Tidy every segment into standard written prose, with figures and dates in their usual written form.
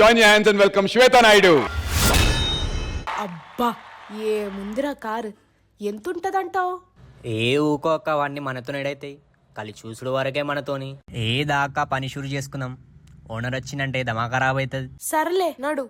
Join your hands and welcome Shweta Naidu. అబ్బా ఏ ముందురా car ఎంతుంటదంటావు? ఏ ఊకోక వాడిని మనతో ఎడైతాయి, కలి చూసుడు వరకే మనతోని. ఏ దాకా పని షురు చేసుకుందాం, ఓనర్ వచ్చిందంటే దమా ఖరాబ్ అవుతుంది. సర్లే నడు.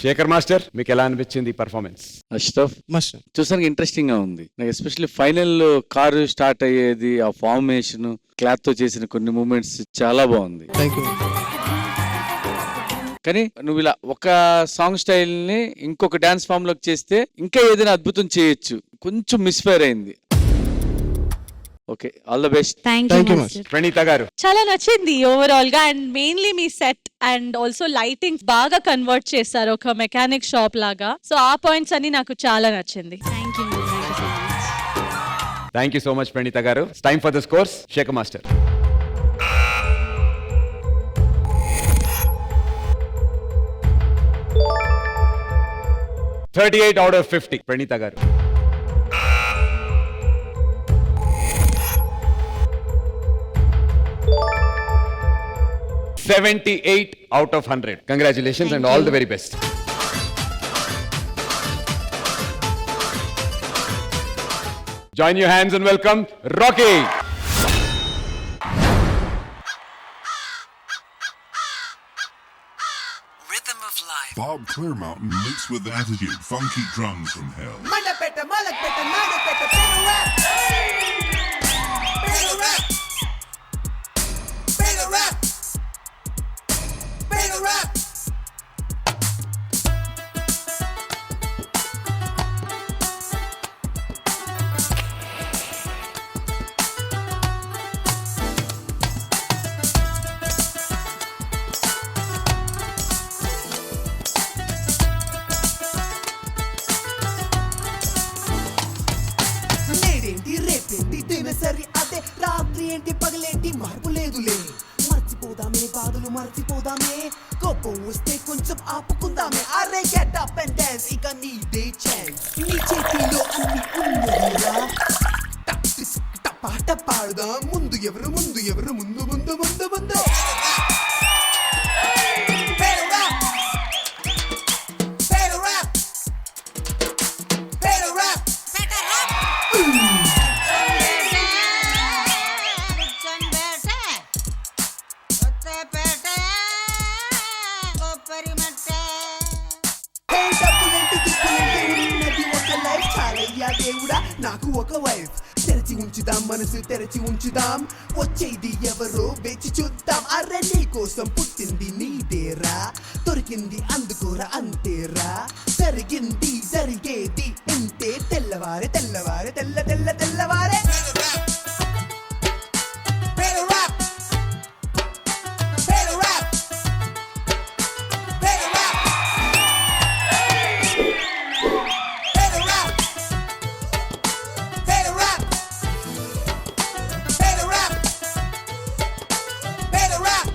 శేఖర్ మాస్టర్, మీకు ఎలా అనిపించింది ఈ పర్ఫార్మెన్స్? అష్రఫ్ మాస్టర్ చూసానికి ఇంట్రెస్టింగ్ గా ఉంది. నాకు ఎస్పెషల్లీ ఫైనల్ లో కారు స్టార్ట్ అయ్యేది, ఆ ఫార్మేషన్, క్లాత్ తో చేసిన కొన్ని మూమెంట్స్ చాలా బాగుంది. కానీ నువ్వు ఇలా ఒక సాంగ్ స్టైల్ ని ఇంకొక డాన్స్ ఫామ్ లోకి చేస్తే ఇంకా ఏదైనా అద్భుతం చేయొచ్చు. కొంచెం మిస్ఫైర్ అయింది. Okay, all the best. Thank you master. Praneetha garu, చాలా నచ్చింది ఓవరాల్ గా. అండ్ మెయిన్లీ మీ సెట్ అండ్ ఆల్సో లైటింగ్ బాగా కన్వర్ట్ చేశారు ఒక మెకానిక్ షాప్ లాగా. సో ఆ పాయింట్స్ అన్ని నాకు చాలా నచ్చింది. Thank you so much Praneetha garu. Time for the scores. Shekhar master. $38 out of 50. Praneetha garu. 78 out of 100. Congratulations and all the very best. Join your hands and welcome Rocky. Rhythm of life. Bob Clearmountain mixed with attitude, funky drums from hell. Malapeta, malapeta, malapeta, better rap. Better rap. Better rap. Better rap. బాధలు మర్చిపోదామే కోపం వస్తే కొంచెం ఆపుకుందామే అరే get up and dance ఇక నీదే chance నీ చేతిలో అన్ని ఉన్నదిరా పాట పాడదాం ముందు ఎవరు ముందు ఎవరు ముందు ముందు ముందు ముందు Better rap. Better rap. Better rap. Better rap. Hey, డబ్బులంటే దిక్కులంటే ఉన్నది ఒక లైఫ్ చాలయ్యా దేవుడా నాకు ఒక వైఫ్ తెరచి ఉంచుదాం మనసు తెరచి ఉంచుదాం వచ్చేది ఎవరో వేచి చూద్దాం అరే నీ కోసం పుట్టింది నీదేరా దొరికింది అందుకోరా అంతేరా జరిగింది జరిగేది ఇంతే తెల్లవారే తెల్లవారే తెల్ల తెల్ల తెల్లవారే Better rap. Better rap. Better rap. Better rap. Better rap. Better rap. Better rap.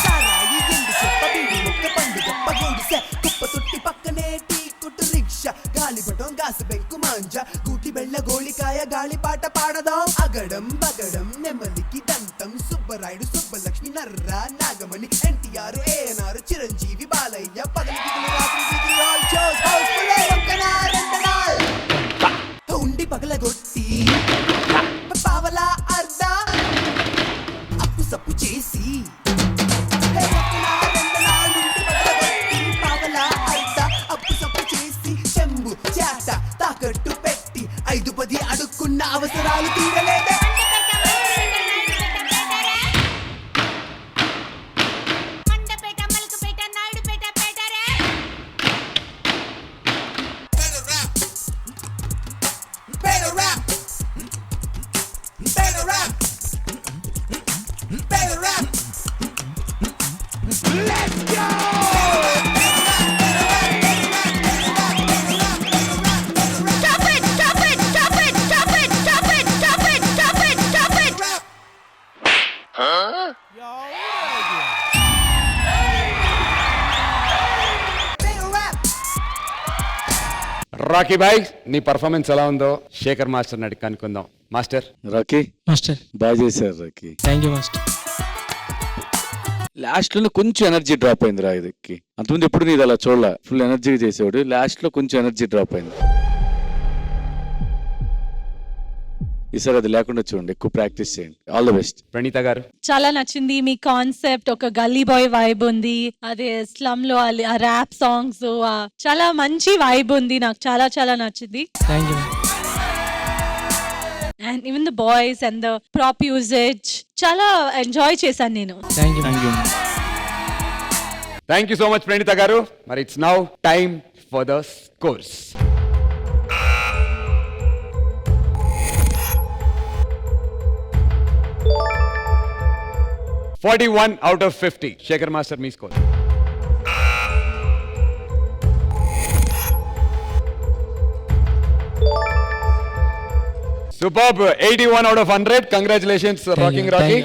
సారాయి ఎండు చెప్ప బీడి మొక్క పండు గొప్ప గోడిసె కుప్ప తొట్టి పక్కనే టీ కొట్టు రిక్షా గాలిపటం గాసు బెంకు మాంజ కూటి బెళ్ళ గోళికాయ గాలిపాట పాడదాం అగడం బగడం నెమ్మలికి దంతం సుబ్బరాయుడు సుబ్బలక్ష్మి నర్ర నాగమణి ఎన్టీఆర్ ఏఎన్ఆర్ చిరంజీవి బాలయ్య పగలి దిగులు రాత్రి దిగులు ఆల్ షోస్ హౌస్ఫుల్ రెండనాల్ ఉండి పగలగొట్టి పావలా అర్ధ అప్పు సప్పు చేసి అప్పు సప్పు చేసి చెంబు చేత తాకట్టు పెట్టి 5-10 అడుక్కున్న అవసరాలు తీరలేదే Better rap. Better rap. Better rap. Let's go! Stop it! Stop it! Stop it! Stop it! Stop it! Stop it! Stop it! Stop it! Better rap. Rocky boy నీ పర్ఫార్మెన్స్ ఎలా ఉందో శేఖర్ మాస్టర్ అడిగి కనుక్కుందాం మాస్టర్. రాకీ మాస్టర్ బాగా చేశారు Rocky. Thank you master. Last లో కొంచెం energy drop అయింది రా ఇదికి. అంతకుముందు ఎప్పుడు నీది అలా చూడలే, ఫుల్ ఎనర్జీ చేసేవాడు. లాస్ట్ లో కొంచెం ఎనర్జీ డ్రాప్ అయింది. ఈసారి అది లేకుండా చూడండి, ఎక్కువ ప్రాక్టీస్ చేయండి. All the best. Praneetha garu. చాలా నచ్చింది మీ కాన్సెప్ట్, ఒక గల్లీ బాయ్ వైబ్ ఉంది, అదే స్లమ్ లో ఆ ర్యాప్ సాంగ్స్, చాలా మంచి వైబ్ ఉంది, నాకు చాలా చాలా నచ్చింది. Thank you. And even the boys and the prop usage చాలా ఎంజాయ్ చేశాను నేను. Thank you. Thank you. Thank you so much Praneetha garu. మరి it's now time for the scores. 41 out of 50. Shekhar Master, me score. Superb. 81 out of 100. Congratulations, Rocking Rocky.